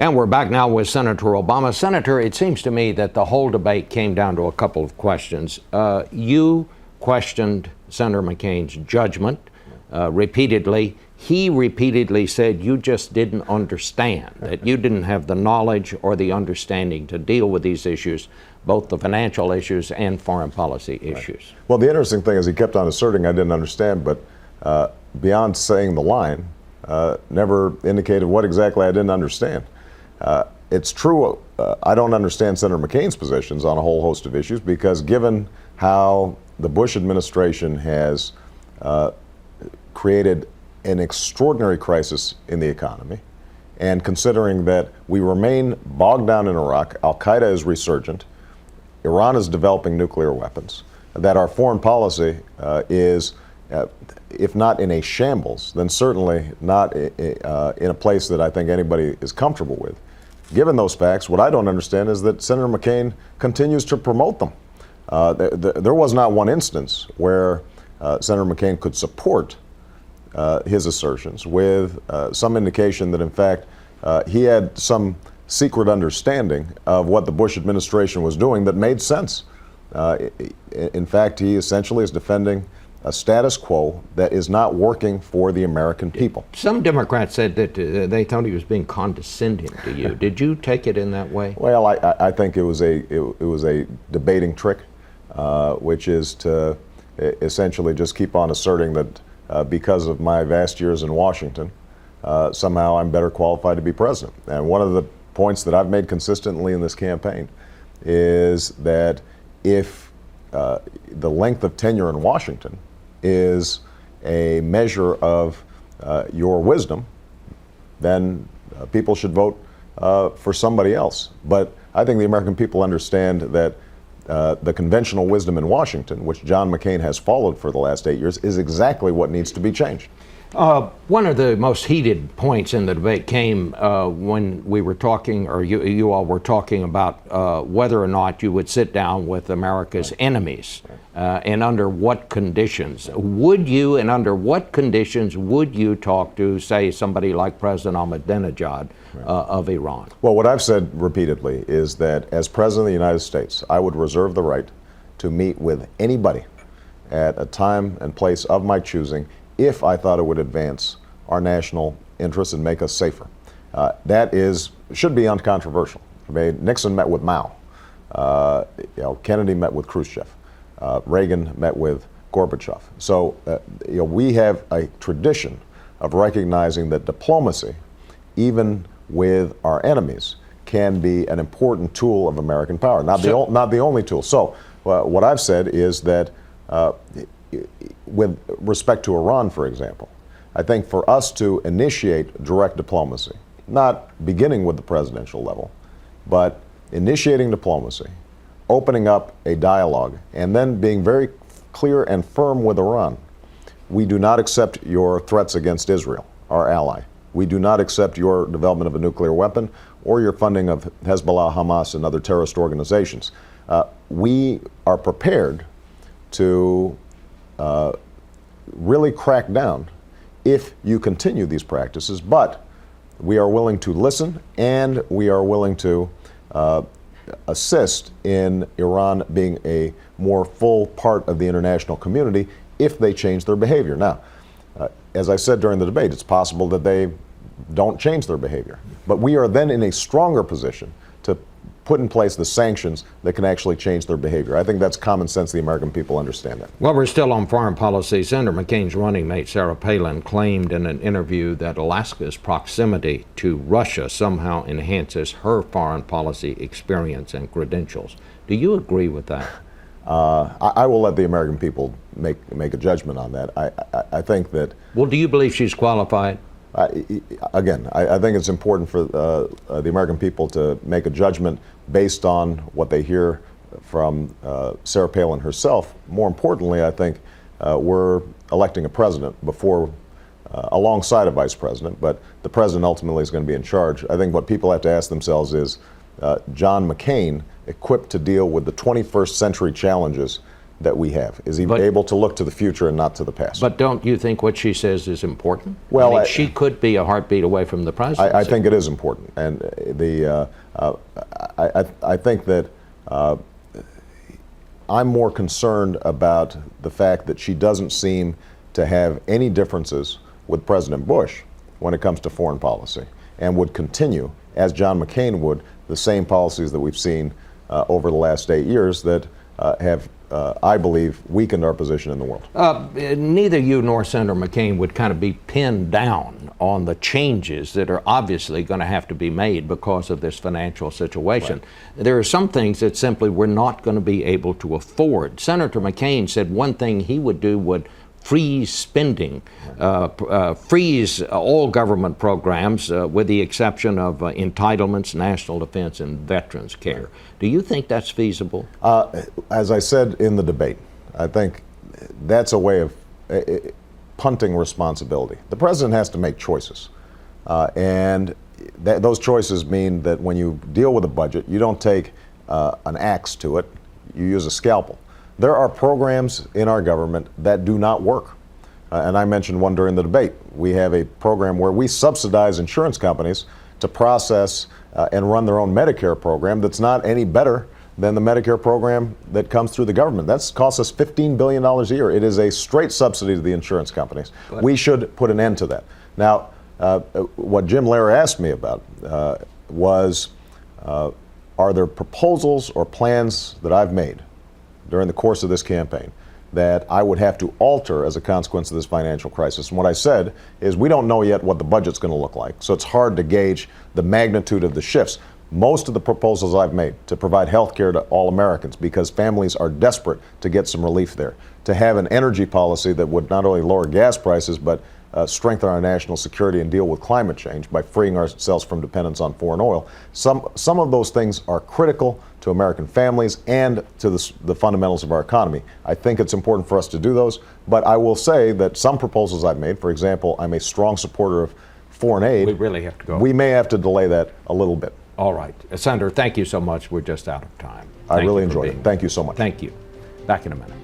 And we're back now with Senator Obama. Senator, it seems to me that the whole debate came down to a couple of questions. You questioned Senator McCain's judgment repeatedly. He repeatedly said you just didn't understand, that you didn't have the knowledge or the understanding to deal with these issues, both the financial issues and foreign policy issues. Right. Well, the interesting thing is he kept on asserting I didn't understand, but beyond saying the line, never indicated what exactly I didn't understand. It's true, I don't understand Senator McCain's positions on a whole host of issues, because given how the Bush administration has created an extraordinary crisis in the economy, and considering that we remain bogged down in Iraq, Al-Qaeda is resurgent, Iran is developing nuclear weapons, that our foreign policy is, if not in a shambles, then certainly not in a place that I think anybody is comfortable with. Given those facts, what I don't understand is that Senator McCain continues to promote them. There was not one instance where Senator McCain could support his assertions with some indication that, in fact, he had some secret understanding of what the Bush administration was doing that made sense. In fact, he essentially is defending a status quo that is not working for the American people. Some Democrats said that they thought he was being condescending to you. Did you take it in that way? Well, I think it was a debating trick, which is to essentially just keep on asserting that because of my vast years in Washington, somehow I'm better qualified to be president. And one of the points that I've made consistently in this campaign is that if the length of tenure in Washington is a measure of your wisdom, then people should vote for somebody else. But I think the American people understand that the conventional wisdom in Washington, which John McCain has followed for the last 8 years, is exactly what needs to be changed. One of the most heated points in the debate came when we were talking, or you all were talking about whether or not you would sit down with America's enemies, and under what conditions. Would you, and under what conditions would you talk to, say, somebody like President Ahmadinejad of Iran? Well, what I've said repeatedly is that as President of the United States, I would reserve the right to meet with anybody at a time and place of my choosing if I thought it would advance our national interests and make us safer. That should be uncontroversial. I mean, Nixon met with Mao. Kennedy met with Khrushchev. Reagan met with Gorbachev. So we have a tradition of recognizing that diplomacy, even with our enemies, can be an important tool of American power, not the only tool. So what I've said is that with respect to Iran, for example, I think for us to initiate direct diplomacy, not beginning with the presidential level, but initiating diplomacy, opening up a dialogue, and then being very clear and firm with Iran. We do not accept your threats against Israel, our ally. We do not accept your development of a nuclear weapon or your funding of Hezbollah, Hamas, and other terrorist organizations. We are prepared to really crack down if you continue these practices, but we are willing to listen and we are willing to assist in Iran being a more full part of the international community if they change their behavior. Now, as I said during the debate, it's possible that they don't change their behavior, but we are then in a stronger position to put in place the sanctions that can actually change their behavior. I think that's common sense. The American people understand that. Well, we're still on foreign policy. Senator McCain's running mate, Sarah Palin, claimed in an interview that Alaska's proximity to Russia somehow enhances her foreign policy experience and credentials. Do you agree with that? I will let the American people make a judgment on that. I think that... Well, do you believe she's qualified? Again, I think it's important for the American people to make a judgment based on what they hear from Sarah Palin herself. More importantly, I think we're electing a president alongside a vice president, but the president ultimately is going to be in charge. I think what people have to ask themselves is, John McCain equipped to deal with the 21st century challenges that we have? Is he But- able to look to the future and not to the past? But don't you think what she says is important? Well, I mean, she could be a heartbeat away from the presidency. I think it is important, and I think that I'm more concerned about the fact that she doesn't seem to have any differences with President Bush when it comes to foreign policy, and would continue, as John McCain would, the same policies that we've seen over the last 8 years that have, I believe, weakened our position in the world. Neither you nor Senator McCain would kind of be pinned down on the changes that are obviously going to have to be made because of this financial situation. Right. There are some things that simply we're not going to be able to afford. Senator McCain said one thing he would do would freeze spending, freeze all government programs with the exception of entitlements, national defense, and veterans care. Do you think that's feasible? As I said in the debate, I think that's a way of punting responsibility. The president has to make choices. And those choices mean that when you deal with a budget, you don't take an axe to it, you use a scalpel. There are programs in our government that do not work. And I mentioned one during the debate. We have a program where we subsidize insurance companies to process and run their own Medicare program that's not any better than the Medicare program that comes through the government. That's costs us $15 billion a year. It is a straight subsidy to the insurance companies. We should put an end to that. Now, what Jim Lehrer asked me about was, are there proposals or plans that I've made during the course of this campaign that I would have to alter as a consequence of this financial crisis? And what I said is we don't know yet what the budget's going to look like, so it's hard to gauge the magnitude of the shifts. Most of the proposals I've made to provide health care to all Americans because families are desperate to get some relief there, to have an energy policy that would not only lower gas prices but strengthen our national security and deal with climate change by freeing ourselves from dependence on foreign oil. Some of those things are critical to American families and to the fundamentals of our economy. I think it's important for us to do those, but I will say that some proposals I've made, for example, I'm a strong supporter of foreign aid. We really have to go. We may have to delay that a little bit. All right. Senator, thank you so much. We're just out of time. I really enjoyed it. Thank you so much. Thank you. Back in a minute.